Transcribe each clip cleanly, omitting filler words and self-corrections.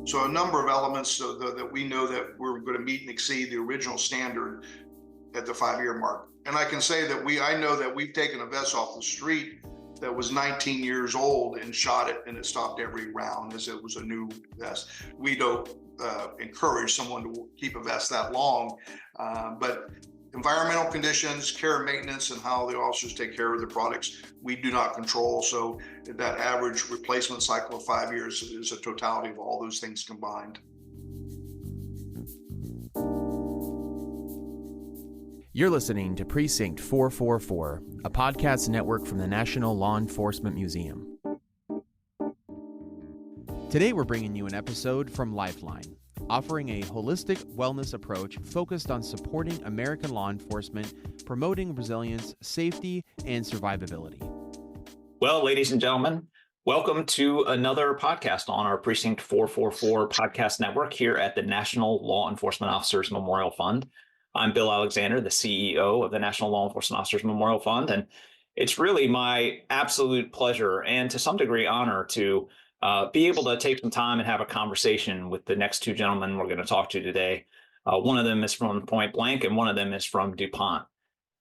So a number of elements that we know that we're going to meet and exceed the original standard at the 5-year mark. And I can say that I know that we've taken a vest off the street that was 19 years old and shot it, and it stopped every round as it was a new vest. We don't encourage someone to keep a vest that long, but environmental conditions, care and maintenance, and how the officers take care of the products, we do not control. So that average replacement cycle of 5 years is a totality of all those things combined. You're listening to Precinct 444, a podcast network from the National Law Enforcement Museum. Today we're bringing you an episode from Lifeline, offering a holistic wellness approach focused on supporting American law enforcement, promoting resilience, safety, and survivability. Well, ladies and gentlemen, welcome to another podcast on our Precinct 444 podcast network here at the National Law Enforcement Officers Memorial Fund. I'm Bill Alexander, the CEO of the National Law Enforcement Officers Memorial Fund, and it's really my absolute pleasure and to some degree honor to be able to take some time and have a conversation with the next two gentlemen we're going to talk to today. One of them is from Point Blank and one of them is from DuPont.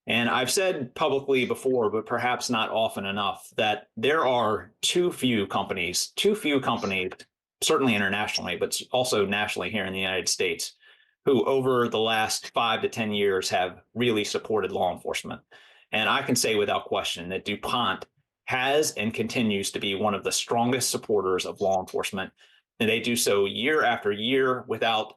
And I've said publicly before, but perhaps not often enough, that there are too few companies, certainly internationally, but also nationally here in the United States, who over the last 5 to 10 years have really supported law enforcement. And I can say without question that DuPont has and continues to be one of the strongest supporters of law enforcement. And they do so year after year without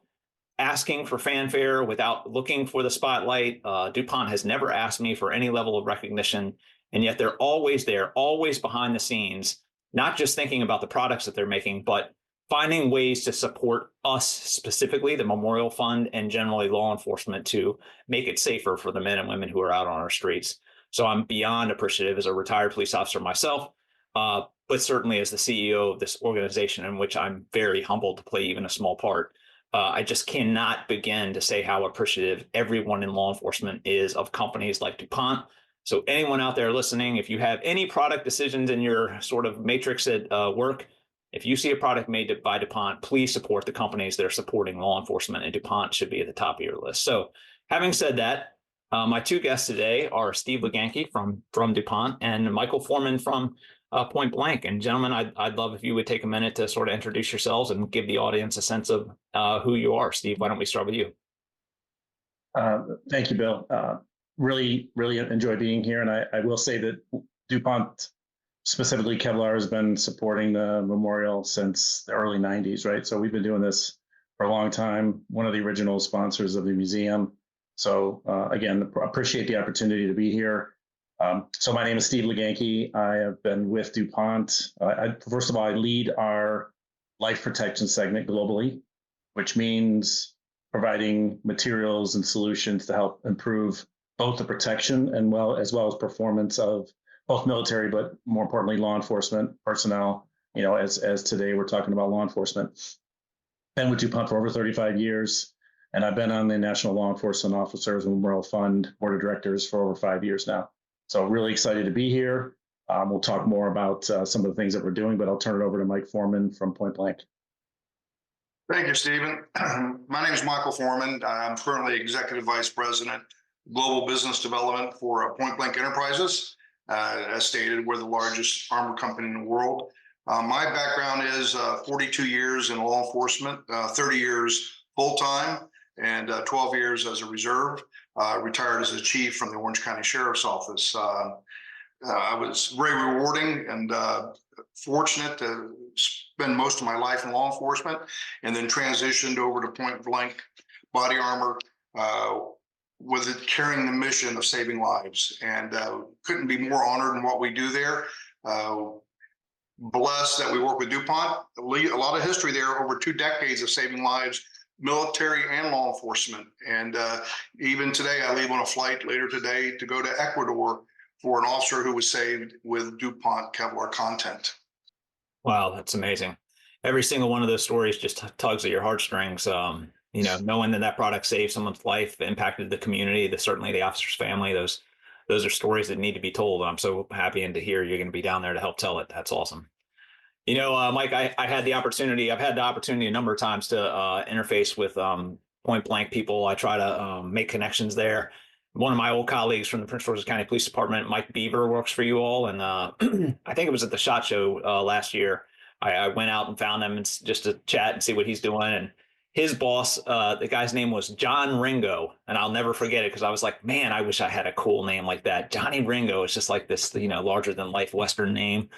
asking for fanfare, without looking for the spotlight. DuPont has never asked me for any level of recognition. And yet they're always there, always behind the scenes, not just thinking about the products that they're making, but finding ways to support us specifically, the Memorial Fund, and generally law enforcement to make it safer for the men and women who are out on our streets. So I'm beyond appreciative as a retired police officer myself, but certainly as the CEO of this organization in which I'm very humbled to play even a small part. I just cannot begin to say how appreciative everyone in law enforcement is of companies like DuPont. So anyone out there listening, if you have any product decisions in your sort of matrix at work, if you see a product made by DuPont, please support the companies that are supporting law enforcement, and DuPont should be at the top of your list. So having said that, my two guests today are Steve LaGanke from DuPont and Michael Foreman from Point Blank. And gentlemen, I'd love if you would take a minute to sort of introduce yourselves and give the audience a sense of who you are. Steve, why don't we start with you? Thank you, Bill. Really enjoy being here. And I will say that DuPont, specifically Kevlar, has been supporting the memorial since the early 90s, right? So we've been doing this for a long time, one of the original sponsors of the museum. So again, appreciate the opportunity to be here. So my name is Steve LaGanke. I have been with DuPont. First of all, I lead our life protection segment globally, which means providing materials and solutions to help improve both the protection and as well as performance of both military, but more importantly, law enforcement personnel. You know, as today we're talking about law enforcement. Been with DuPont for over 35 years, and I've been on the National Law Enforcement Officers Memorial Fund Board of Directors for over 5 years now. So really excited to be here. We'll talk more about some of the things that we're doing, but I'll turn it over to Mike Foreman from Point Blank. Thank you, Stephen. My name is Michael Foreman. I'm currently Executive Vice President, Global Business Development for Point Blank Enterprises. As stated, we're the largest armor company in the world. My background is 42 years in law enforcement, 30 years full-time, and 12 years as a reserve. Retired as a chief from the Orange County Sheriff's Office. I was very rewarding and fortunate to spend most of my life in law enforcement, and then transitioned over to Point Blank Body Armor, with it carrying the mission of saving lives, and couldn't be more honored in what we do there. Blessed that we work with DuPont. A lot of history there, over 2 decades of saving lives, military and law enforcement. And even today, I leave on a flight later today to go to Ecuador for an officer who was saved with DuPont Kevlar content. Wow, that's amazing. Every single one of those stories just tugs at your heartstrings. You know, knowing that product saved someone's life, impacted the community, certainly the officer's family, those are stories that need to be told. I'm so happy to hear you're going to be down there to help tell it. That's awesome. Mike, I've had the opportunity a number of times to interface with point blank people. I try to make connections there. One of my old colleagues from the Prince George's County Police Department, Mike Beaver, works for you all. And I think it was at the SHOT Show last year. I went out and found him just to chat and see what he's doing. And his boss, the guy's name was John Ringo. And I'll never forget it because I was like, man, I wish I had a cool name like that. Johnny Ringo is just like this, larger than life Western name.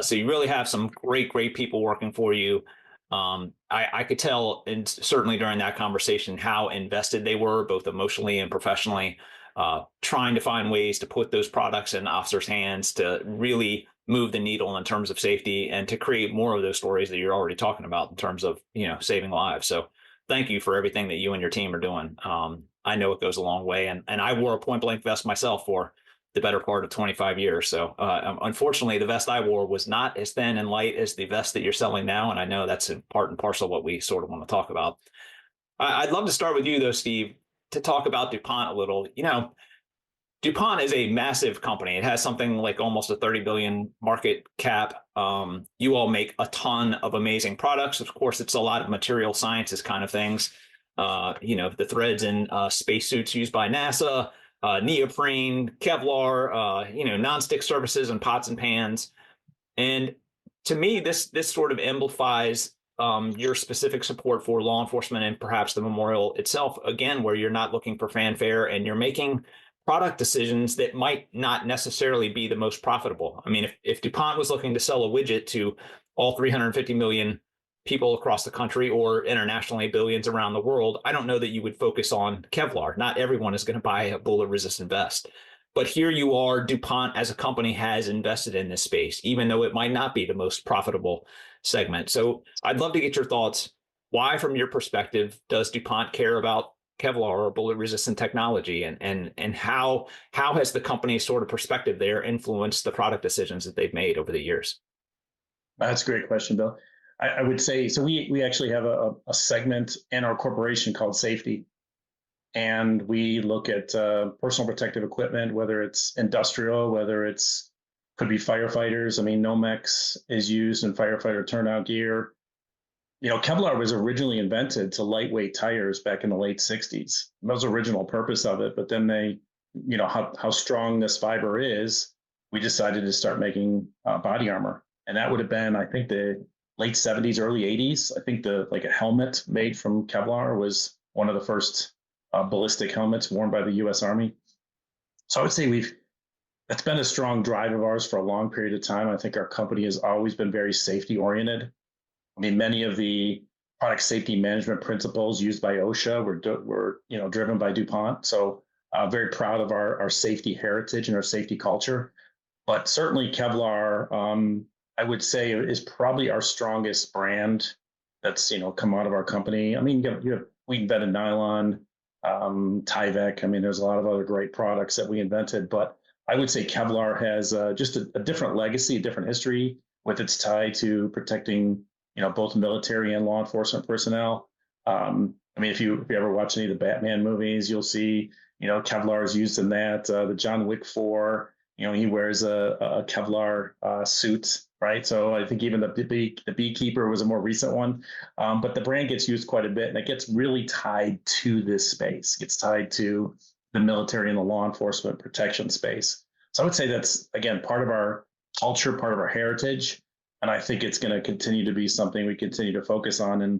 So you really have some great people working for you. I could tell, and certainly during that conversation, how invested they were, both emotionally and professionally, trying to find ways to put those products in officers' hands to really move the needle in terms of safety and to create more of those stories that you're already talking about in terms of, saving lives. So thank you for everything that you and your team are doing. I know it goes a long way, and I wore a point blank vest myself for the better part of 25 years. So unfortunately, the vest I wore was not as thin and light as the vest that you're selling now. And I know that's in part and parcel what we sort of want to talk about. I'd love to start with you, though, Steve, to talk about DuPont a little. DuPont is a massive company. It has something like almost a 30 billion market cap. You all make a ton of amazing products. Of course, it's a lot of material sciences kind of things. The threads in spacesuits used by NASA, neoprene, Kevlar, nonstick surfaces and pots and pans. And to me, this sort of amplifies your specific support for law enforcement and perhaps the memorial itself, again, where you're not looking for fanfare and you're making product decisions that might not necessarily be the most profitable. I mean, if DuPont was looking to sell a widget to all 350 million people across the country or internationally, billions around the world, I don't know that you would focus on Kevlar. Not everyone is going to buy a bullet resistant vest. But here you are, DuPont as a company has invested in this space, even though it might not be the most profitable segment. So I'd love to get your thoughts. Why, from your perspective, does DuPont care about Kevlar or bullet resistant technology? And how has the company's sort of perspective there influenced the product decisions that they've made over the years? That's a great question, Bill. I would say, so we actually have a segment in our corporation called safety. And we look at personal protective equipment, whether it's industrial, whether it's could be firefighters. I mean, Nomex is used in firefighter turnout gear. Kevlar was originally invented to lightweight tires back in the late 60s. That was the original purpose of it. But then they, how strong this fiber is, we decided to start making body armor. And that would have been, I think, the late 70s, early 80s. I think a helmet made from Kevlar was one of the first ballistic helmets worn by the U.S. Army. So I would say that's been a strong drive of ours for a long period of time. I think our company has always been very safety oriented. I mean, many of the product safety management principles used by OSHA were driven by DuPont. So very proud of our safety heritage and our safety culture. But certainly Kevlar, I would say, is probably our strongest brand that's come out of our company. I mean, we invented nylon, Tyvek. I mean, there's a lot of other great products that we invented, but I would say Kevlar has just a different legacy, a different history with its tie to protecting, both military and law enforcement personnel. I mean, if you ever watch any of the Batman movies, you'll see, Kevlar is used in that. The John Wick 4, he wears a Kevlar suit, right? So I think even the Beekeeper was a more recent one. But the brand gets used quite a bit, and it gets really tied to this space. It gets tied to the military and the law enforcement protection space. So I would say that's, again, part of our culture, part of our heritage. And I think it's going to continue to be something we continue to focus on. And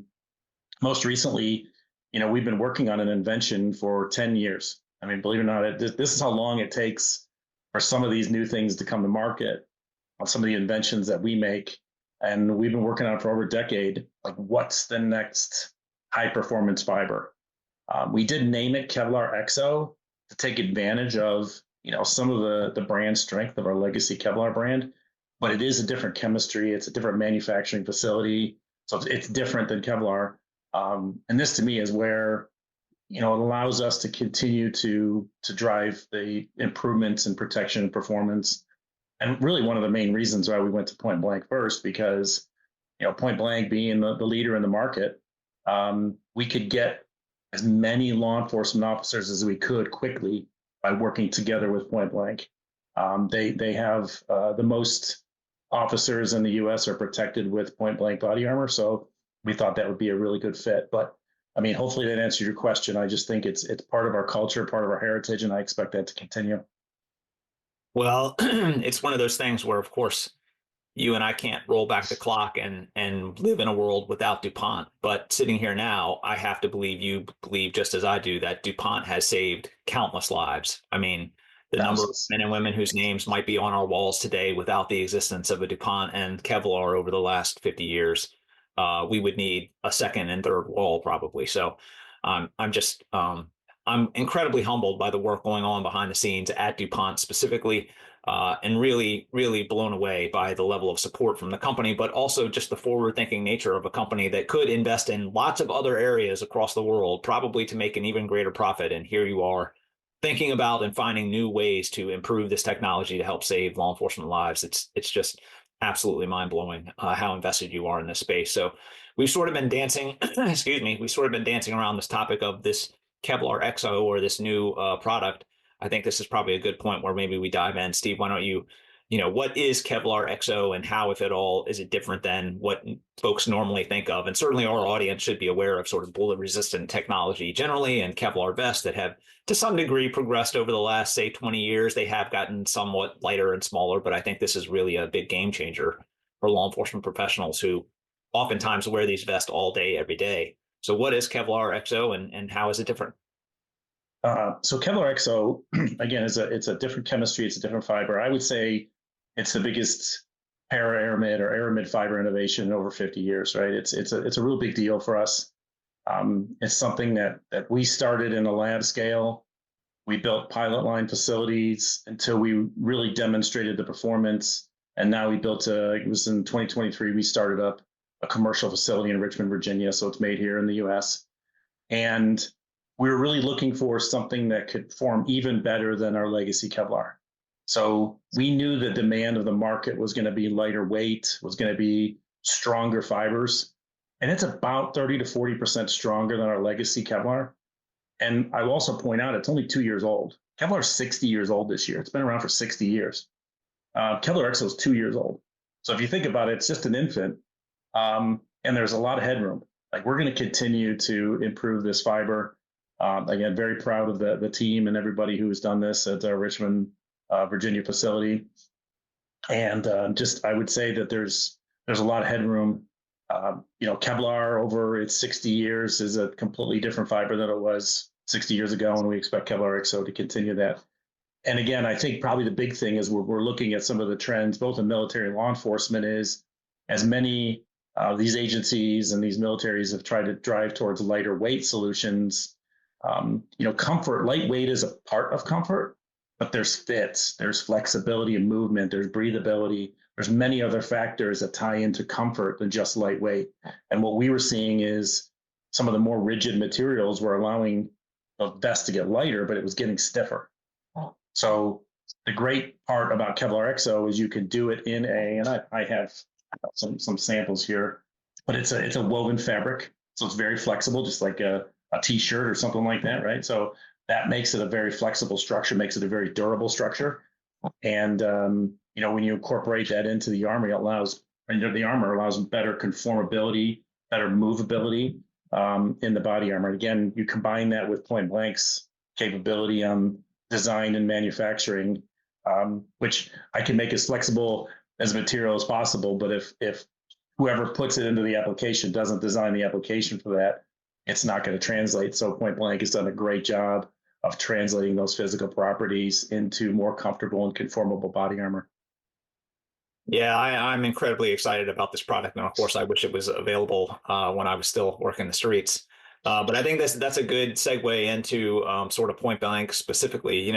most recently, we've been working on an invention for 10 years. I mean, believe it or not, this is how long it takes for some of these new things to come to market on some of the inventions that we make. And we've been working on it for over a decade. Like, what's the next high performance fiber? We did name it Kevlar Exo to take advantage of, some of the brand strength of our legacy Kevlar brand, but it is a different chemistry. It's a different manufacturing facility. So it's different than Kevlar. And this to me is where, it allows us to continue to drive the improvements in protection and performance. And really one of the main reasons why we went to Point Blank first, because, Point Blank being the leader in the market, we could get as many law enforcement officers as we could quickly by working together with Point Blank. They have the most officers in the U.S. are protected with point blank body armor. So we thought that would be a really good fit. But I mean, hopefully that answered your question. I just think it's part of our culture, part of our heritage, and I expect that to continue. Well, it's one of those things where, of course, you and I can't roll back the clock and live in a world without DuPont. But sitting here now, I have to believe you believe just as I do that DuPont has saved countless lives. I mean, the number of men and women whose names might be on our walls today without the existence of a DuPont and Kevlar over the last 50 years, we would need a second and third wall probably. So I'm incredibly humbled by the work going on behind the scenes at DuPont specifically, and really, really blown away by the level of support from the company, but also just the forward-thinking nature of a company that could invest in lots of other areas across the world, probably to make an even greater profit. And here you are thinking about and finding new ways to improve this technology to help save law enforcement lives. It's just absolutely mind-blowing how invested you are in this space. So we've sort of been dancing, we've sort of been dancing around this topic of this Kevlar XO or this new product. I think this is probably a good point where maybe we dive in. Steve, why don't you what is Kevlar XO and how, if at all, is it different than what folks normally think of? And certainly our audience should be aware of sort of bullet resistant technology generally and Kevlar vests that have to some degree progressed over the last, say, 20 years. They have gotten somewhat lighter and smaller, but I think this is really a big game changer for law enforcement professionals who oftentimes wear these vests all day, every day. So what is Kevlar XO and how is it different? So Kevlar XO, again, it's a different chemistry. It's a different fiber. I would say it's the biggest para-aramid or aramid fiber innovation in over 50 years, right? It's a real big deal for us. It's something that we started in a lab scale. We built pilot line facilities until we really demonstrated the performance. And now we built it was in 2023, we started up a commercial facility in Richmond, Virginia. So it's made here in the US. And we were really looking for something that could perform even better than our legacy Kevlar. So we knew the demand of the market was going to be lighter weight, was going to be stronger fibers. And it's about 30 to 40% stronger than our legacy Kevlar. And I will also point out, it's only 2 years old. Kevlar is 60 years old this year. It's been around for 60 years. Kevlar XO is 2 years old. So if you think about it, it's just an infant. And there's a lot of headroom. Like, we're going to continue to improve this fiber. Again, very proud of the team and everybody who has done this at our Richmond, Virginia facility. And I would say that there's a lot of headroom. Kevlar over its 60 years is a completely different fiber than it was 60 years ago, and we expect Kevlar XO to continue that. And again, I think probably the big thing is we're looking at some of the trends, both in military and law enforcement, is as many these agencies and these militaries have tried to drive towards lighter weight solutions. Comfort, lightweight is a part of comfort, but there's fits, there's flexibility and movement, there's breathability, there's many other factors that tie into comfort than just lightweight. And what we were seeing is some of the more rigid materials were allowing the vest to get lighter, but it was getting stiffer. So the great part about Kevlar XO is you can do it in and I have some samples here, but it's a woven fabric. So it's very flexible, just like a t-shirt or something like that, right? So that makes it a very flexible structure, makes it a very durable structure. And, when you incorporate that into the armor, the armor allows better conformability, better movability in the body armor. Again, you combine that with Point Blank's capability on design and manufacturing, which I can make as flexible as material as possible. But if whoever puts it into the application doesn't design the application for that, it's not going to translate. So Point Blank has done a great job of translating those physical properties into more comfortable and conformable body armor. Yeah, I'm incredibly excited about this product. And of course, I wish it was available when I was still working the streets. But I think that's a good segue into sort of Point Blank specifically.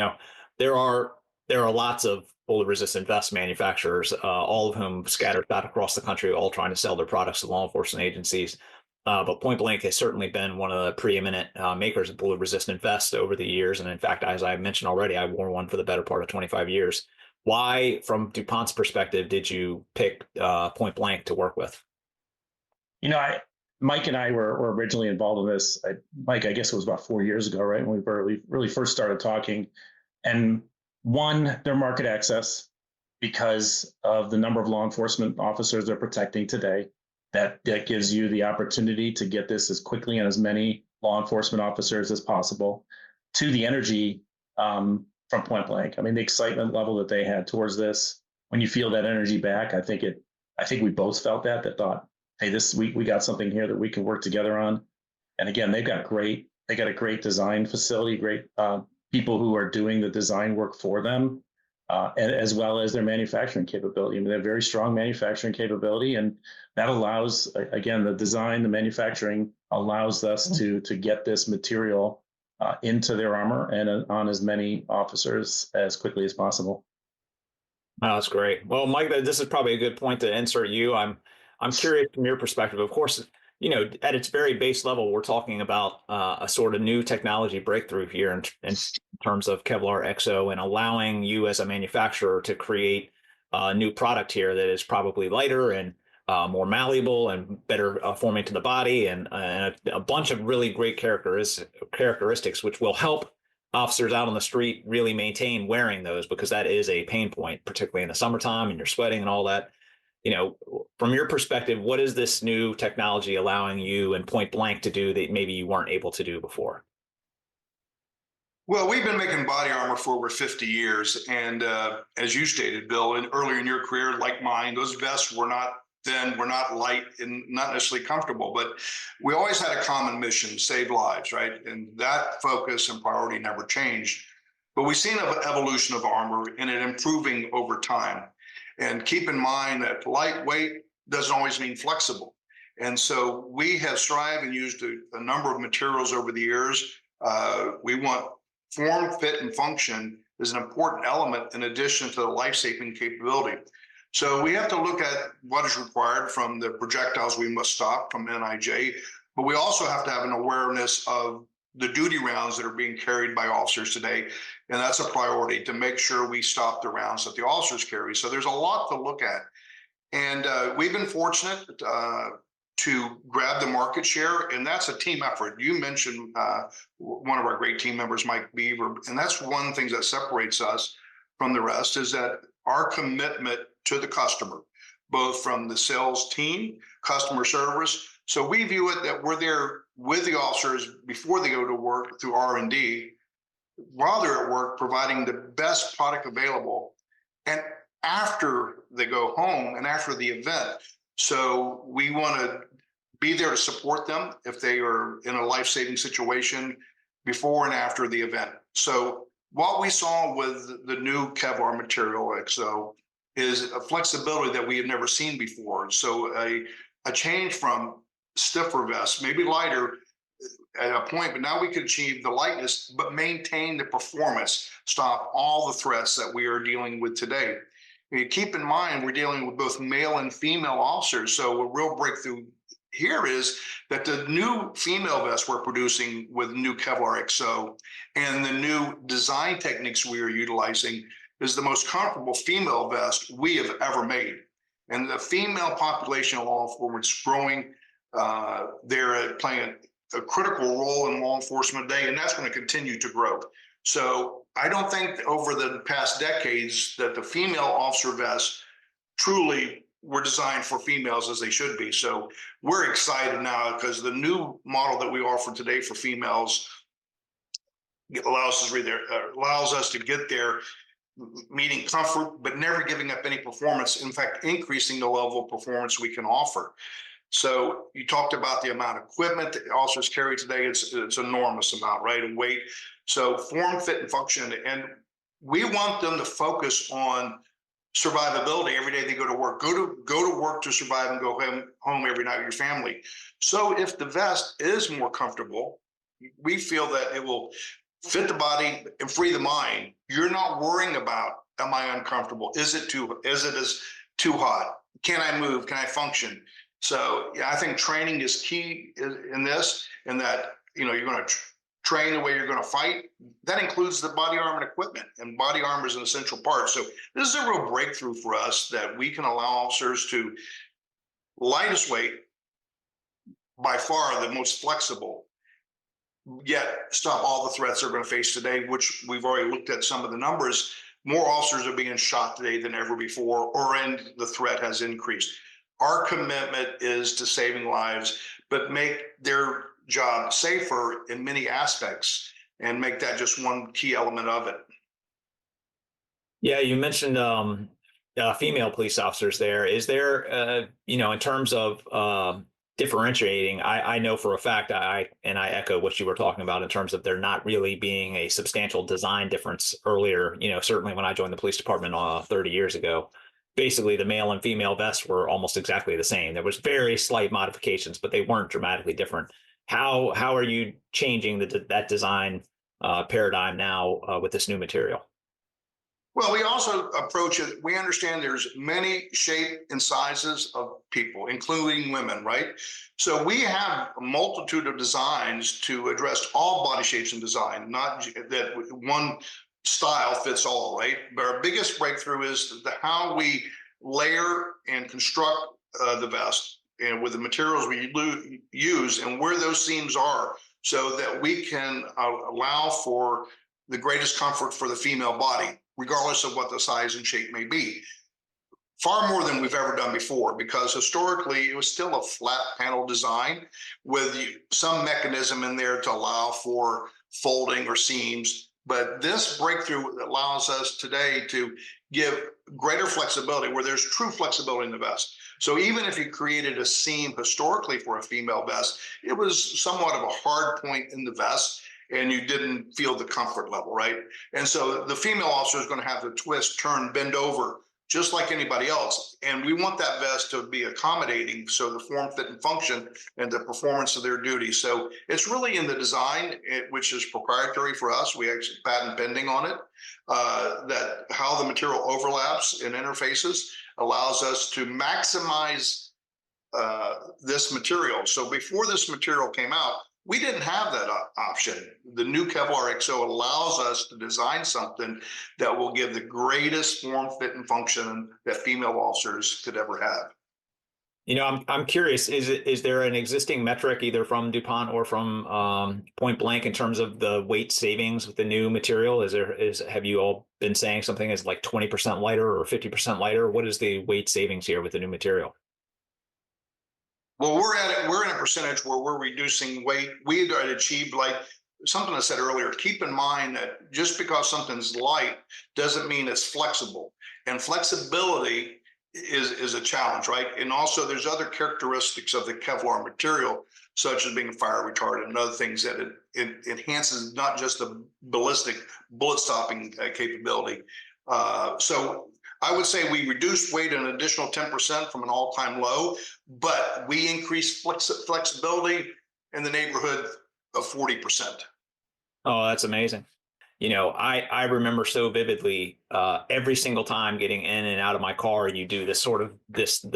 There are lots of bullet resistant vest manufacturers, all of whom scattered out across the country, all trying to sell their products to law enforcement agencies. But Point Blank has certainly been one of the preeminent makers of bullet resistant vests over the years. And in fact, as I mentioned already, I wore one for the better part of 25 years. Why, from DuPont's perspective, did you pick Point Blank to work with? Mike and I were originally involved in this. Mike, I guess it was about 4 years ago, right? When we really first started talking. And one, their market access. because of the number of law enforcement officers they're protecting today. That gives you the opportunity to get this as quickly and as many law enforcement officers as possible. To the energy from point blank. I mean, the excitement level that they had towards this, when you feel that energy back, I think we both felt that thought, hey, we got something here that we can work together on. And again, they got a great design facility, great people who are doing the design work for them, and as well as their manufacturing capability. I mean, they have very strong manufacturing capability, and that allows, again, the design, the manufacturing allows us to get this material into their armor and on as many officers as quickly as possible. Oh, that's great. Well, Mike, this is probably a good point to insert you. I'm curious from your perspective. Of course, at its very base level, we're talking about a sort of new technology breakthrough here in terms of Kevlar XO and allowing you as a manufacturer to create a new product here that is probably lighter and more malleable and better forming to the body, and a bunch of really great characteristics, which will help officers out on the street really maintain wearing those, because that is a pain point, particularly in the summertime and you're sweating and all that. From your perspective, what is this new technology allowing you and point blank to do that maybe you weren't able to do before? Well, we've been making body armor for over 50 years. And as you stated, Bill, earlier in your career, like mine, those vests were not thin, were not light, and not necessarily comfortable. But we always had a common mission: save lives, right? And that focus and priority never changed. But we've seen an evolution of armor and it improving over time. And keep in mind that lightweight doesn't always mean flexible. And so we have strived and used a number of materials over the years. We want form, fit, and function is an important element in addition to the life-saving capability. So we have to look at what is required from the projectiles we must stop from NIJ, but we also have to have an awareness of the duty rounds that are being carried by officers today. And that's a priority, to make sure we stop the rounds that the officers carry. So there's a lot to look at. And we've been fortunate to grab the market share, and that's a team effort. You mentioned one of our great team members, Mike Beaver, and that's one of the things that separates us from the rest, is that our commitment to the customer, both from the sales team, customer service. So we view it that we're there with the officers before they go to work through R&D, while they're at work, providing the best product available, and after they go home and after the event. So we want to be there to support them if they are in a life-saving situation before and after the event. So what we saw with the new Kevlar material XO is a flexibility that we had never seen before. So a change from stiffer vests, maybe lighter at a point, but now we can achieve the lightness, but maintain the performance, stop all the threats that we are dealing with today. Keep in mind, we're dealing with both male and female officers. So a real breakthrough here is that the new female vests we're producing with new Kevlar XO and the new design techniques we are utilizing is the most comfortable female vest we have ever made. And the female population of law enforcement is growing. They're playing a critical role in law enforcement today, and that's going to continue to grow. So I don't think over the past decades that the female officer vests truly were designed for females as they should be. So we're excited now because the new model that we offer today for females allows us to get there, meeting comfort, but never giving up any performance. In fact, increasing the level of performance we can offer. So you talked about the amount of equipment that officers carry today. It's enormous amount, right? And weight. So form, fit, and function. And we want them to focus on survivability every day they go to work. Go to work to survive and go home every night with your family. So if the vest is more comfortable, we feel that it will fit the body and free the mind. You're not worrying about, am I uncomfortable? Is it too hot? Can I move? Can I function? So yeah, I think training is key in this, and that, you're going to train the way you're going to fight. That includes the body armor and equipment, and body armor is an essential part. So this is a real breakthrough for us, that we can allow officers to lightest weight, by far the most flexible, yet stop all the threats they're going to face today, which we've already looked at some of the numbers. more officers are being shot today than ever before, and the threat has increased. Our commitment is to saving lives, but make their job safer in many aspects and make that just one key element of it. Yeah, you mentioned female police officers there. Is there, in terms of differentiating, I know for a fact, I echo what you were talking about in terms of there not really being a substantial design difference earlier. Certainly when I joined the police department 30 years ago, basically the male and female vests were almost exactly the same. There was very slight modifications, but they weren't dramatically different. How are you changing that design paradigm now with this new material? Well, we also approach it. We understand there's many shape and sizes of people, including women, right? So we have a multitude of designs to address all body shapes and design, not that one style fits all, right? But our biggest breakthrough is how we layer and construct the vest and with the materials we use and where those seams are, so that we can allow for the greatest comfort for the female body, regardless of what the size and shape may be. Far more than we've ever done before, because historically it was still a flat panel design with some mechanism in there to allow for folding or seams. But this breakthrough allows us today to give greater flexibility where there's true flexibility in the vest. So even if you created a seam historically for a female vest, it was somewhat of a hard point in the vest, and you didn't feel the comfort level, right? And so the female officer is going to have to twist, turn, bend over, just like anybody else. And we want that vest to be accommodating, so the form, fit, and function and the performance of their duty. So it's really in the design, which is proprietary for us. We actually patent pending on it, that how the material overlaps and interfaces allows us to maximize this material. So before this material came out, we didn't have that option. The new Kevlar XO allows us to design something that will give the greatest form, fit, and function that female officers could ever have. I'm curious, is there an existing metric either from DuPont or from Point Blank in terms of the weight savings with the new material? Have you all been saying something is like 20% lighter or 50% lighter? What is the weight savings here with the new material? Well, we're in a percentage where we're reducing weight. We had achieved, like something I said earlier, keep in mind that just because something's light doesn't mean it's flexible. And flexibility is a challenge, right? And also there's other characteristics of the Kevlar material, such as being fire retardant and other things that it enhances not just the ballistic bullet stopping capability. So I would say we reduced weight an additional 10% from an all-time low, but we increased flexibility in the neighborhood of 40%. Oh, that's amazing. I remember so vividly every single time getting in and out of my car, you do this sort of this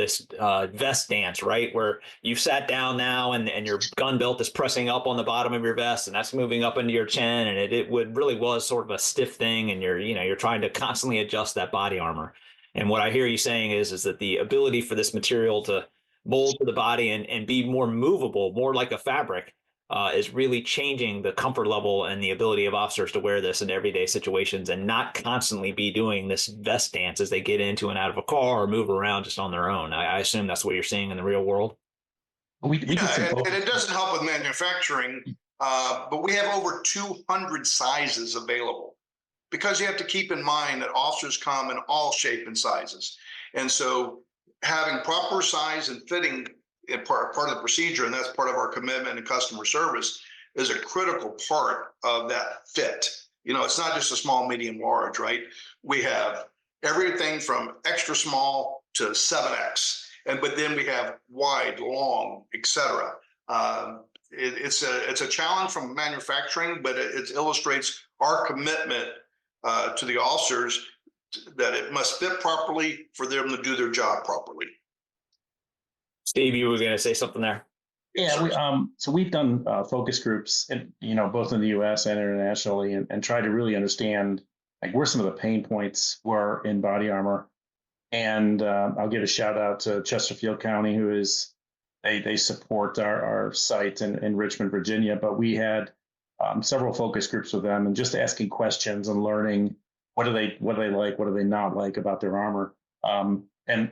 vest dance, right? Where you've sat down now and your gun belt is pressing up on the bottom of your vest and that's moving up into your chin. And it really was sort of a stiff thing. And you're trying to constantly adjust that body armor. And what I hear you saying is that the ability for this material to mold to the body and be more movable, more like a fabric, is really changing the comfort level and the ability of officers to wear this in everyday situations and not constantly be doing this vest dance as they get into and out of a car or move around just on their own. I assume that's what you're seeing in the real world. And it doesn't help with manufacturing, but we have over 200 sizes available, because you have to keep in mind that officers come in all shape and sizes. And so having proper size and fitting part of the procedure, and that's part of our commitment and customer service, is a critical part of that fit. It's not just a small, medium, large, right? We have everything from extra small to 7X, but then we have wide, long, etc. It's a challenge from manufacturing, but it illustrates our commitment to the officers that it must fit properly for them to do their job properly. Steve, you were going to say something there. Yeah, so we've done focus groups, both in the U.S. and internationally, and try to really understand like where some of the pain points were in body armor. And I'll give a shout out to Chesterfield County, who is they support our site in Richmond, Virginia. But we had several focus groups with them, and just asking questions and learning what do they like? What do they not like about their armor? And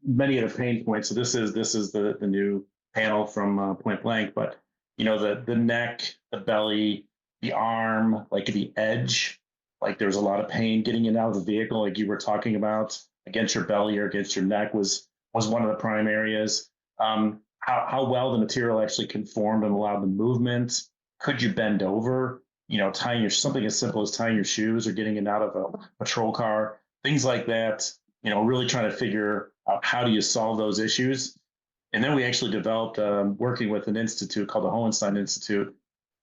many of the pain points. So this is the new panel from Point Blank, but the neck, the belly, the arm, like the edge, like there's a lot of pain getting it out of the vehicle, like you were talking about, against your belly or against your neck was one of the prime areas. How well the material actually conformed and allowed the movement. Could you bend over? Tying something as simple as tying your shoes or getting it out of a patrol car, things like that. Really trying to figure out how do you solve those issues. And then we actually developed, working with an institute called the Hohenstein Institute,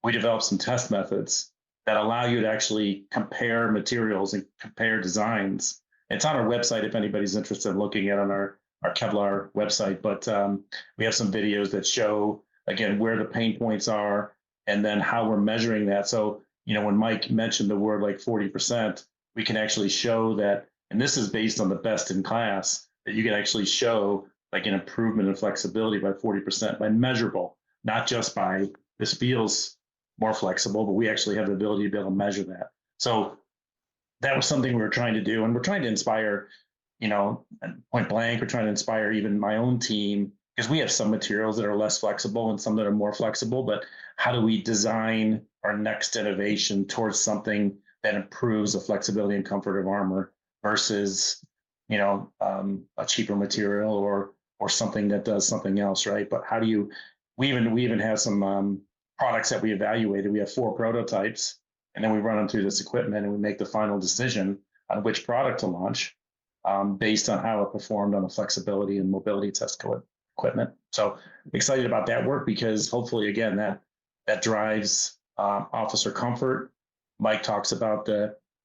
we developed some test methods that allow you to actually compare materials and compare designs. It's on our website if anybody's interested in looking at it, on our Kevlar website. But we have some videos that show, again, where the pain points are and then how we're measuring that. So, when Mike mentioned the word like 40%, we can actually show that, and this is based on the best in class, that you can actually show like an improvement in flexibility by 40%, by measurable, not just by this feels more flexible, but we actually have the ability to be able to measure that. So that was something we were trying to do. And we're trying to inspire, Point Blank, we're trying to inspire even my own team, because we have some materials that are less flexible and some that are more flexible, but how do we design our next innovation towards something that improves the flexibility and comfort of armor versus, a cheaper material or something that does something else, right? But how do you, we even have some products that we evaluated. We have 4 prototypes, and then we run them through this equipment and we make the final decision on which product to launch based on how it performed on the flexibility and mobility test equipment. So excited about that work, because hopefully, again, that drives officer comfort. Mike talks about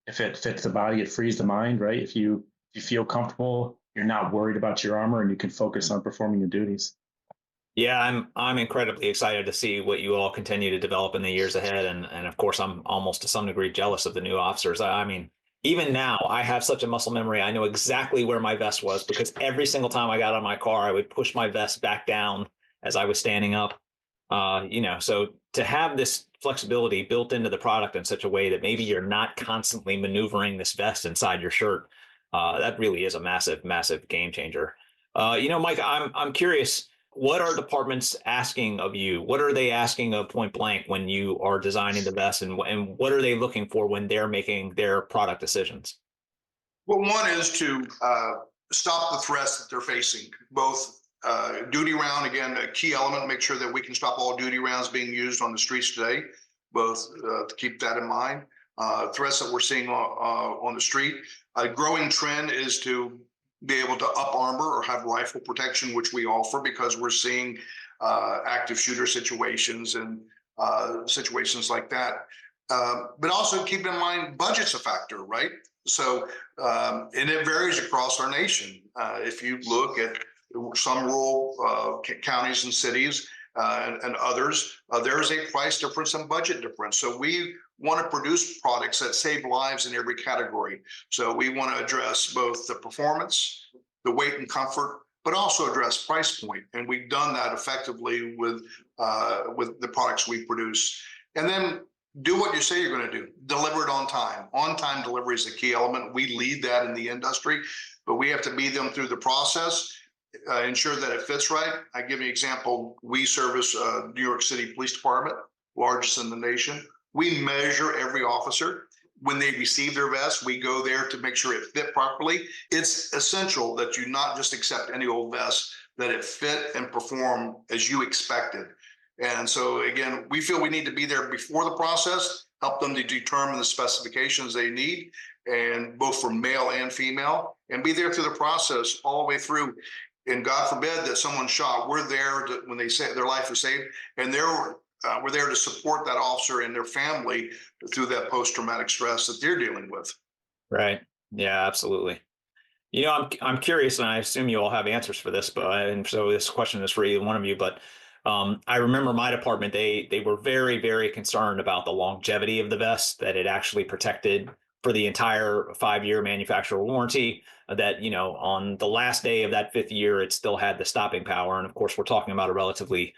if it fits the body, it frees the mind, right? If you feel comfortable, you're not worried about your armor and you can focus on performing your duties. Yeah, I'm incredibly excited to see what you all continue to develop in the years ahead. And of course, I'm almost to some degree jealous of the new officers. I mean, even now, I have such a muscle memory. I know exactly where my vest was, because every single time I got on my car, I would push my vest back down as I was standing up. So to have this flexibility built into the product in such a way that maybe you're not constantly maneuvering this vest inside your shirt, that really is a massive, massive game changer. Mike, I'm curious, what are departments asking of you? What are they asking of Point Blank when you are designing the vest, and what are they looking for when they're making their product decisions? Well, one is to stop the threats that they're facing, both duty round, again, a key element, make sure that we can stop all duty rounds being used on the streets today, both to keep that in mind. Threats that we're seeing on the street. A growing trend is to be able to up armor or have rifle protection, which we offer, because we're seeing active shooter situations and situations like that. But also keep in mind, budget's a factor, right? So, and it varies across our nation. If you look at some rural counties and cities and others, there is a price difference and budget difference. So we want to produce products that save lives in every category. So we want to address both the performance, the weight and comfort, but also address price point. And we've done that effectively with the products we produce. And then do what you say you're going to do. Deliver it on time. On-time delivery is a key element. We lead that in the industry, but we have to be them through the process. Ensure that it fits right. I give you an example. We service New York City Police Department, largest in the nation. We measure every officer. When they receive their vest, we go there to make sure it fit properly. It's essential that you not just accept any old vest, that it fit and perform as you expected. And so, again, we feel we need to be there before the process, help them to determine the specifications they need, and both for male and female, and be there through the process all the way through. And God forbid that someone's shot, we're there when they say their life is saved, and we're there to support that officer and their family through that post-traumatic stress that they're dealing with. Right. Yeah, absolutely. I'm curious, and I assume you all have answers for this, and so this question is for either one of you, but I remember my department, they were very, very concerned about the longevity of the vest, that it actually protected for the entire 5-year manufacturer warranty, that, on the last day of that 5th year, it still had the stopping power. And of course, we're talking about a relatively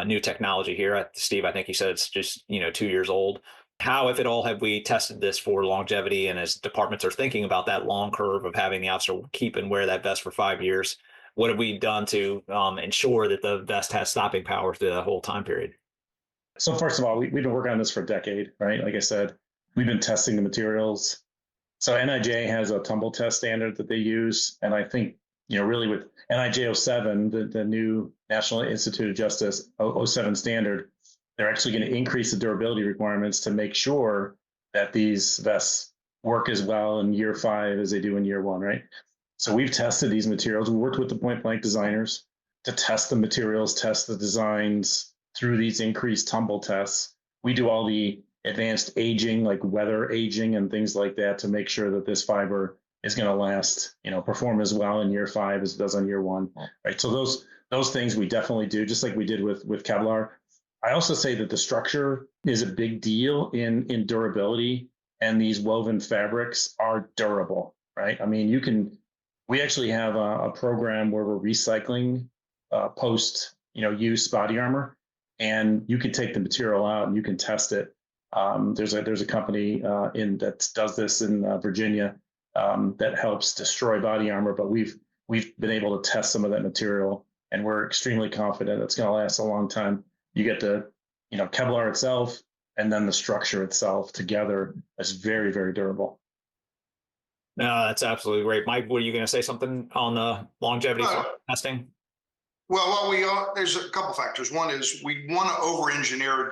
new technology here. Steve, I think you said it's just, 2 years old. How, if at all, have we tested this for longevity? And as departments are thinking about that long curve of having the officer keep and wear that vest for 5 years, what have we done to ensure that the vest has stopping power through the whole time period? So first of all, we've been working on this for a decade, right? Like I said, we've been testing the materials. So NIJ has a tumble test standard that they use. And I think, really with NIJ 07, the new National Institute of Justice 07 standard, they're actually going to increase the durability requirements to make sure that these vests work as well in year 5 as they do in year 1, right? So we've tested these materials. We worked with the point blank designers to test the materials, test the designs through these increased tumble tests. We do all the advanced aging, like weather aging and things like that, to make sure that this fiber is going to last, perform as well in year 5 as it does on year 1, right? So those things we definitely do, just like we did with Kevlar. I also say that the structure is a big deal in durability, and these woven fabrics are durable, right? I mean, we actually have a program where we're recycling post, use body armor, and you can take the material out and you can test it. There's a company that does this in Virginia that helps destroy body armor, but we've been able to test some of that material, and we're extremely confident it's going to last a long time. You get the, Kevlar itself and then the structure itself together is very, very durable. No, that's absolutely great. Mike, were you going to say something on the longevity testing? Well, there's a couple factors. One is we want to over-engineer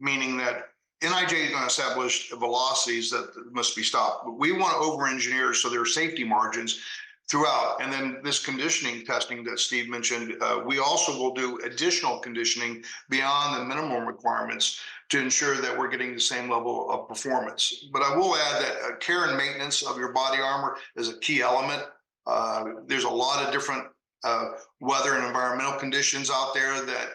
meaning that NIJ is going to establish velocities that must be stopped, but we want to over-engineer so there are safety margins throughout. And then this conditioning testing that Steve mentioned, we also will do additional conditioning beyond the minimum requirements to ensure that we're getting the same level of performance. But I will add that care and maintenance of your body armor is a key element. There's a lot of different weather and environmental conditions out there that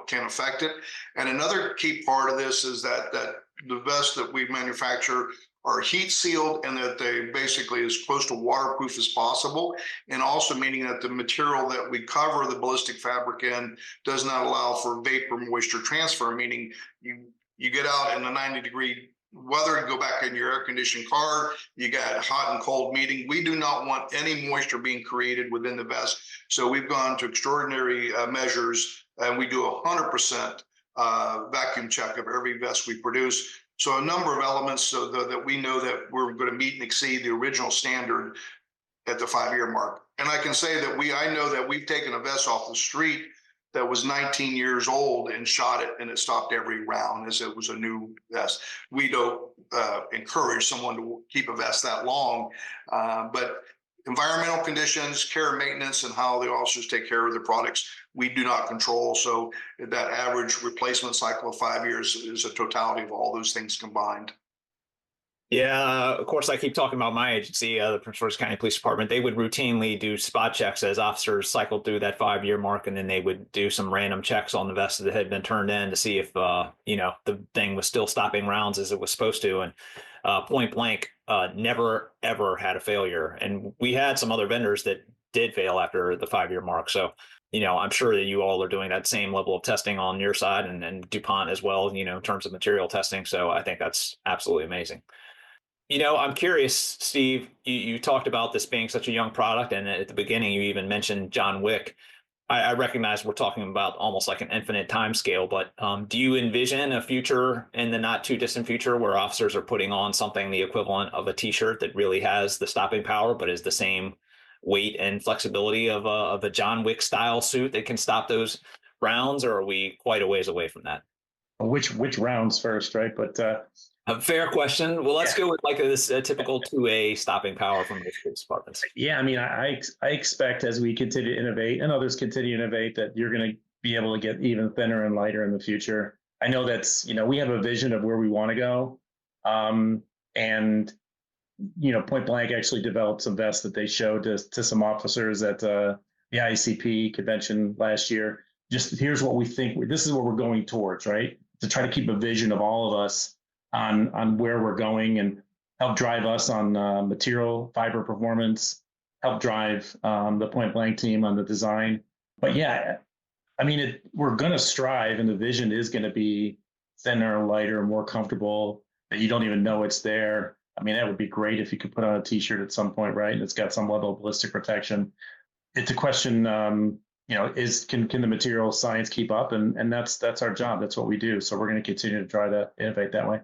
can affect it. And another key part of this is that the vests that we manufacture are heat sealed, and that they basically as close to waterproof as possible, and also meaning that the material that we cover the ballistic fabric in does not allow for vapor moisture transfer, meaning you get out in the 90-degree weather, you go back in your air-conditioned car, you got hot and cold meeting. We do not want any moisture being created within the vest. So we've gone to extraordinary measures, and we do 100% vacuum check of every vest we produce. So a number of elements so that we know that we're going to meet and exceed the original standard at the 5-year mark. And I can say that I know that we've taken a vest off the street that was 19 years old and shot it, and it stopped every round as it was a new vest. We don't encourage someone to keep a vest that long, but environmental conditions, care and maintenance, and how the officers take care of their products, we do not control. So that average replacement cycle of 5 years is a totality of all those things combined. Yeah, of course, I keep talking about my agency, the Prince George's County Police Department. They would routinely do spot checks as officers cycled through that 5-year mark, and then they would do some random checks on the vests that had been turned in to see if, the thing was still stopping rounds as it was supposed to. And point blank, never, ever had a failure. And we had some other vendors that did fail after the 5-year mark. So, I'm sure that you all are doing that same level of testing on your side, and DuPont as well, in terms of material testing. So I think that's absolutely amazing. I'm curious, Steve, you talked about this being such a young product, and at the beginning you even mentioned John Wick. I recognize we're talking about almost like an infinite time scale, but do you envision a future in the not too distant future where officers are putting on something the equivalent of a t-shirt that really has the stopping power, but is the same weight and flexibility of a John Wick style suit that can stop those rounds, or are we quite a ways away from that? Which rounds first, right? But a fair question. Well, let's go with like this typical 2A stopping power from the police departments. Yeah, I mean, I expect as we continue to innovate and others continue to innovate that you're going to be able to get even thinner and lighter in the future. I know that's, we have a vision of where we want to go. And, Point Blank actually developed some vests that they showed to some officers at the ICP convention last year. Just here's what we think, this is what we're going towards, right? To try to keep a vision of all of us on where we're going and help drive us on material fiber performance, help drive the Point Blank team on the design. But yeah, I mean, we're going to strive, and the vision is going to be thinner, lighter, more comfortable. that you don't even know it's there. I mean, that would be great if you could put on a T-shirt at some point, right? And it's got some level of ballistic protection. It's a question, can the material science keep up? And that's our job. That's what we do. So we're going to continue to try to innovate that way.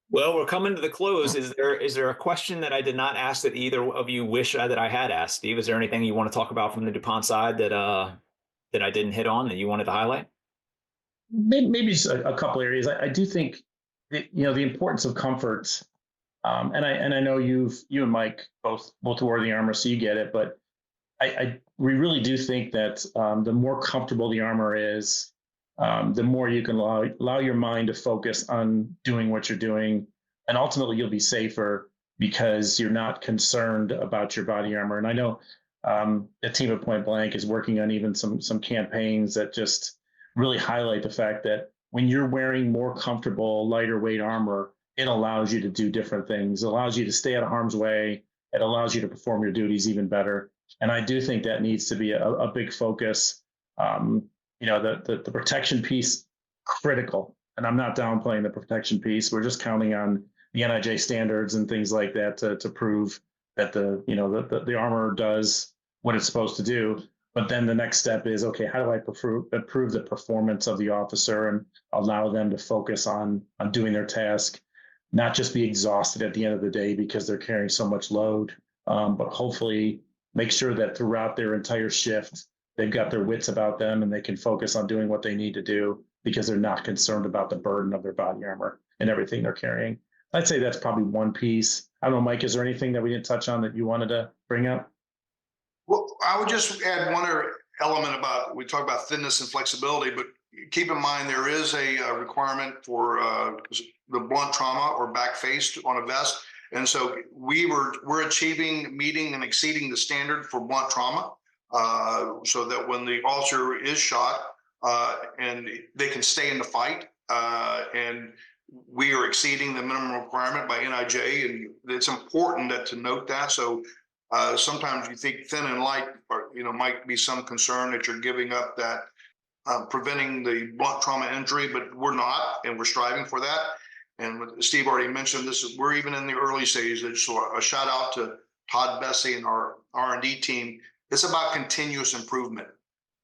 Well, we're coming to the close. Is there a question that I did not ask that either of you wish that I had asked? Steve, is there anything you want to talk about from the DuPont side that I didn't hit on that you wanted to highlight? Maybe just a couple areas. I do think the importance of comfort. And I know you and Mike both wore the armor, so you get it. But we really do think that the more comfortable the armor is, the more you can allow your mind to focus on doing what you're doing, and ultimately you'll be safer because you're not concerned about your body armor. And I know the team at Point Blank is working on even some campaigns that just really highlight the fact that when you're wearing more comfortable, lighter weight armor, it allows you to do different things. It allows you to stay out of harm's way. It allows you to perform your duties even better. And I do think that needs to be a big focus. The protection piece, critical. And I'm not downplaying the protection piece. We're just counting on the NIJ standards and things like that to prove that the armor does what it's supposed to do. But then the next step is, okay, how do I improve the performance of the officer and allow them to focus on doing their task, not just be exhausted at the end of the day because they're carrying so much load, but hopefully make sure that throughout their entire shift, they've got their wits about them and they can focus on doing what they need to do because they're not concerned about the burden of their body armor and everything they're carrying. I'd say that's probably one piece. I don't know, Mike, is there anything that we didn't touch on that you wanted to bring up? Well, I would just add one other element we talk about thinness and flexibility, but keep in mind there is a requirement for the blunt trauma or back face on a vest. And so we're achieving, meeting and exceeding the standard for blunt trauma so that when the officer is shot and they can stay in the fight and we are exceeding the minimum requirement by NIJ. And it's important to note that. So sometimes you think thin and light, might be some concern that you're giving up that preventing the blunt trauma injury, but we're not, and we're striving for that. And Steve already mentioned this. We're even in the early stages. So a shout out to Todd Bessie and our R&D team. It's about continuous improvement.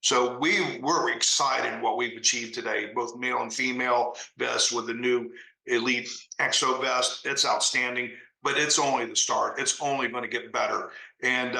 So we're excited what we've achieved today, both male and female vests with the new Elite Exo vest. It's outstanding. But it's only the start. It's only going to get better. And,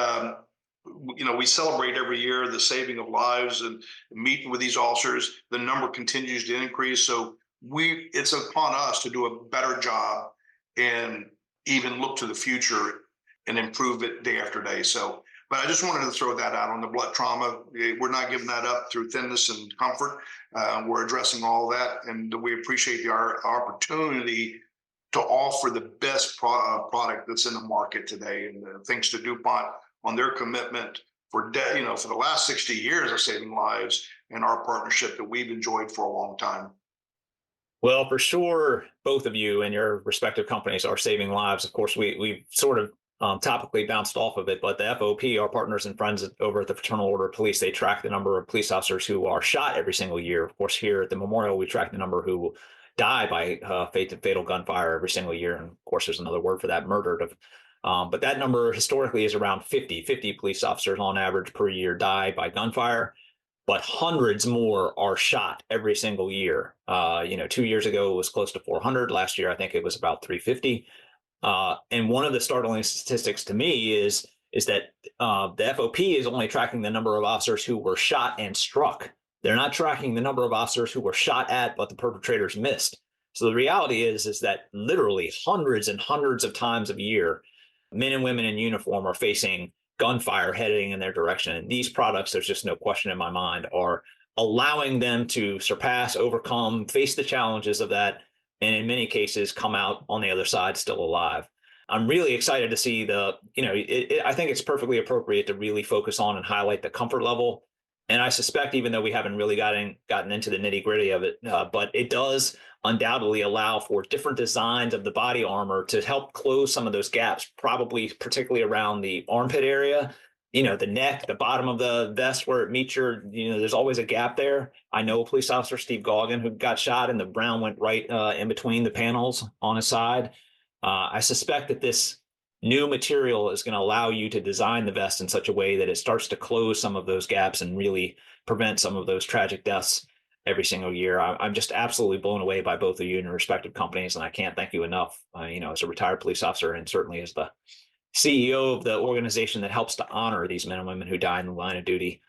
we celebrate every year the saving of lives and meeting with these officers. The number continues to increase. So it's upon us to do a better job and even look to the future and improve it day after day. So, but I just wanted to throw that out on the blood trauma. We're not giving that up through thinness and comfort. We're addressing all that. And we appreciate our opportunity to offer the best product that's in the market today. And thanks to DuPont on their commitment for the last 60 years of saving lives and our partnership that we've enjoyed for a long time. Well, for sure, both of you and your respective companies are saving lives. Of course, we've sort of topically bounced off of it, but the FOP, our partners and friends over at the Fraternal Order of Police, they track the number of police officers who are shot every single year. Of course, here at the memorial, we track the number who die by fatal gunfire every single year. And of course, there's another word for that, murdered. But that number historically is around 50 police officers on average per year die by gunfire, but hundreds more are shot every single year. 2 years ago, it was close to 400. Last year, I think it was about 350. And one of the startling statistics to me is that the FOP is only tracking the number of officers who were shot and struck. They're not tracking the number of officers who were shot at, but the perpetrators missed. So the reality is that literally hundreds and hundreds of times a year, men and women in uniform are facing gunfire heading in their direction. And these products, there's just no question in my mind, are allowing them to surpass, overcome, face the challenges of that, and in many cases come out on the other side still alive. I'm really excited to see I think it's perfectly appropriate to really focus on and highlight the comfort level. And I suspect, even though we haven't really gotten into the nitty gritty of it, but it does undoubtedly allow for different designs of the body armor to help close some of those gaps, probably particularly around the armpit area, the neck, the bottom of the vest where it meets there's always a gap there. I know police officer Steve Goggin who got shot and the round went right in between the panels on his side. I suspect that this new material is going to allow you to design the vest in such a way that it starts to close some of those gaps and really prevent some of those tragic deaths every single year. I'm just absolutely blown away by both of you and your respective companies, and I can't thank you enough, as a retired police officer and certainly as the CEO of the organization that helps to honor these men and women who died in the line of duty.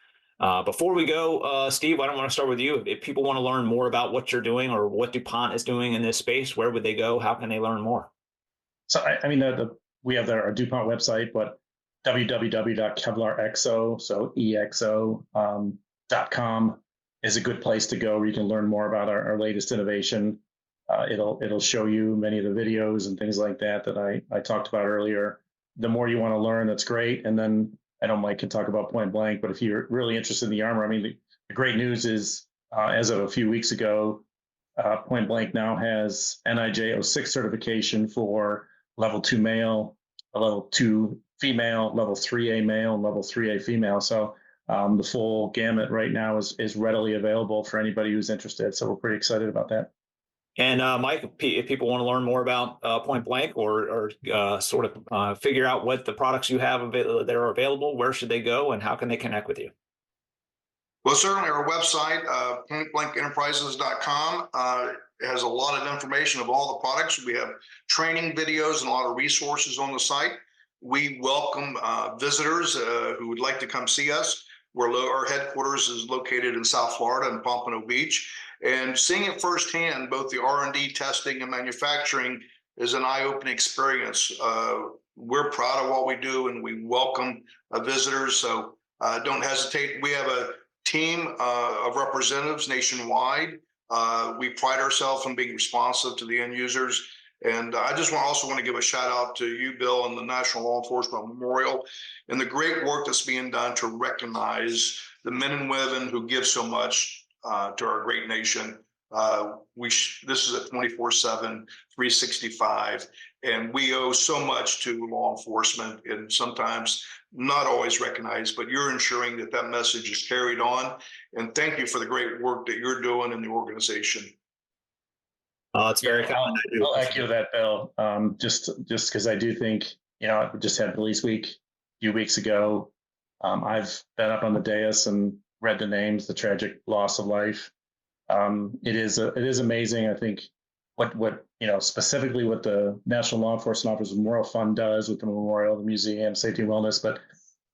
Before we go, Steve, I don't want to start with you. If people want to learn more about what you're doing or what DuPont is doing in this space, where would they go? How can they learn more? So, we have our DuPont website, but www.kevlarexo, so EXO.com is a good place to go where you can learn more about our latest innovation. It'll show you many of the videos and things like that I talked about earlier. The more you want to learn, that's great. And then I know Mike can talk about point blank, but if you're really interested in the armor, the great news is as of a few weeks ago, point blank now has NIJ 06 certification for level 2 male, level 2 female, level 3A male, and level 3A female. So the full gamut right now is readily available for anybody who's interested. So we're pretty excited about that. And Mike, if people want to learn more about Point Blank or figure out what the products you have that are available, where should they go and how can they connect with you? Well, certainly our website, pointblankenterprises.com, has a lot of information of all the products. We have training videos and a lot of resources on the site. We welcome visitors who would like to come see us. Our headquarters is located in South Florida in Pompano Beach. And seeing it firsthand, both the R&D testing and manufacturing is an eye-opening experience. We're proud of what we do and we welcome visitors. So don't hesitate. We have a team of representatives nationwide. We pride ourselves on being responsive to the end users. And I just also want to give a shout out to you, Bill, and the National Law Enforcement Memorial and the great work that's being done to recognize the men and women who give so much to our great nation. This is a 24/7, 365, and we owe so much to law enforcement and sometimes not always recognized, but you're ensuring that message is carried on. And thank you for the great work that you're doing in the organization. It's very kind. I'll echo that, Bill. Just because I do think, we just had Police Week a few weeks ago. I've been up on the dais and read the names, the tragic loss of life. It is amazing. I think what specifically what the National Law Enforcement Officers Memorial Fund does with the memorial, the museum, safety and wellness,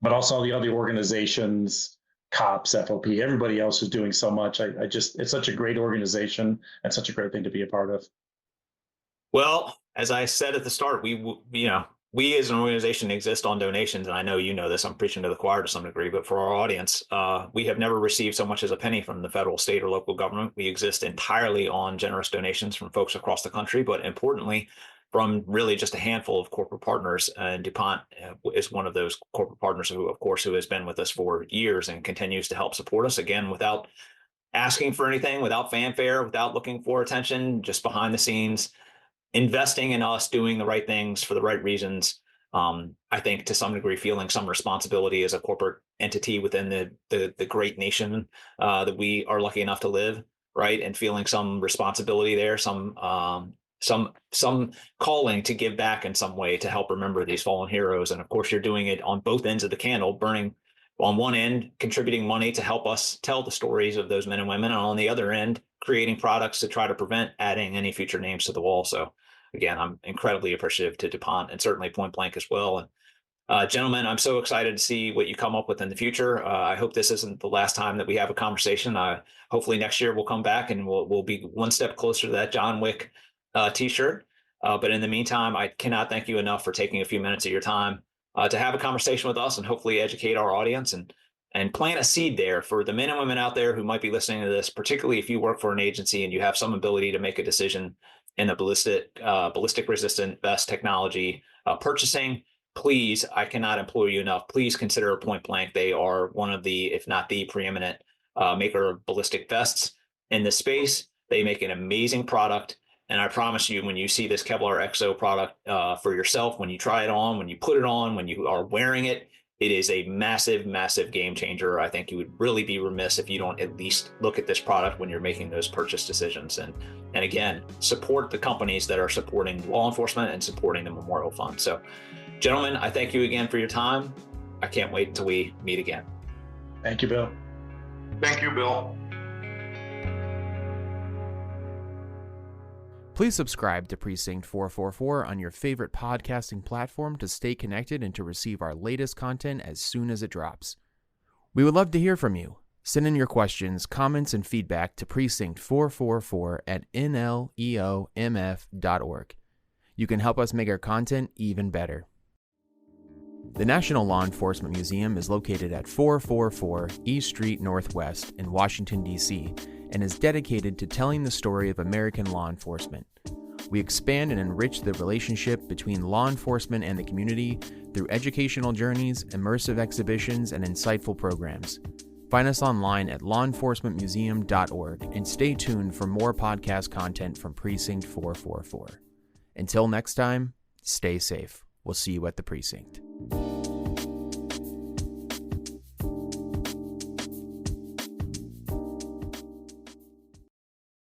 but also all the other organizations, cops, FOP, everybody else is doing so much. It's such a great organization and such a great thing to be a part of. Well, as I said at the start, we as an organization exist on donations, and I know you know this, I'm preaching to the choir to some degree, but for our audience, we have never received so much as a penny from the federal, state, or local government. We exist entirely on generous donations from folks across the country, but importantly, from really just a handful of corporate partners. And DuPont is one of those corporate partners who has been with us for years and continues to help support us, again, without asking for anything, without fanfare, without looking for attention, just behind the scenes, investing in us, doing the right things for the right reasons. I think to some degree feeling some responsibility as a corporate entity within the great nation that we are lucky enough to live, right? And feeling some responsibility there, some calling to give back in some way to help remember these fallen heroes. And of course, you're doing it on both ends of the candle, burning on one end, contributing money to help us tell the stories of those men and women, and on the other end, creating products to try to prevent adding any future names to the wall. So again, I'm incredibly appreciative to DuPont and certainly Point Blank as well. And gentlemen, I'm so excited to see what you come up with in the future. I hope this isn't the last time that we have a conversation. Hopefully next year we'll come back and we'll be one step closer to that John Wick t-shirt. But in the meantime, I cannot thank you enough for taking a few minutes of your time to have a conversation with us and hopefully educate our audience and plant a seed there for the men and women out there who might be listening to this, particularly if you work for an agency and you have some ability to make a decision in the ballistic resistant vest technology purchasing. Please, I cannot implore you enough, please consider Point Blank. They are one of the, if not the preeminent maker of ballistic vests in this space. They make an amazing product. And I promise you, when you see this Kevlar Exo product for yourself, when you try it on, when you put it on, when you are wearing it, It is a massive, massive game changer. I think you would really be remiss if you don't at least look at this product when you're making those purchase decisions. And again, support the companies that are supporting law enforcement and supporting the Memorial Fund. So, gentlemen, I thank you again for your time. I can't wait until we meet again. Thank you, Bill. Thank you, Bill. Please subscribe to Precinct 444 on your favorite podcasting platform to stay connected and to receive our latest content as soon as it drops. We would love to hear from you. Send in your questions, comments, and feedback to precinct444@nleomf.org. You can help us make our content even better. The National Law Enforcement Museum is located at 444 East Street Northwest in Washington, D.C., and is dedicated to telling the story of American law enforcement. We expand and enrich the relationship between law enforcement and the community through educational journeys, immersive exhibitions, and insightful programs. Find us online at lawenforcementmuseum.org and stay tuned for more podcast content from Precinct 444. Until next time, stay safe. We'll see you at the precinct.